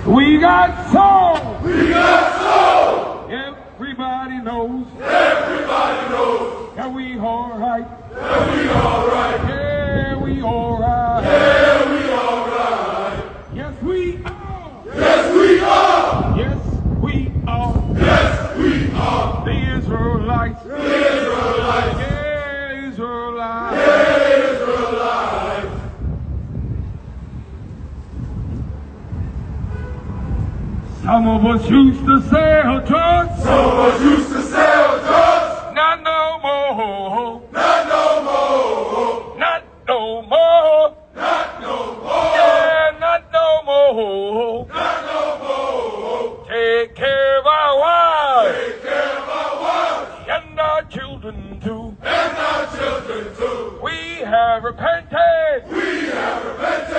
We got soul. We got soul. Everybody knows. Everybody knows. That we all right. That we all right. Yeah, we all right. Yeah, we all right. Yes, we are. Yes, we are. Yes, we are. Yes, we are. The Israelites. The Israelites. Yeah, Israelites. Yeah, Israelites. Some of us used to sail trucks. Some of us used to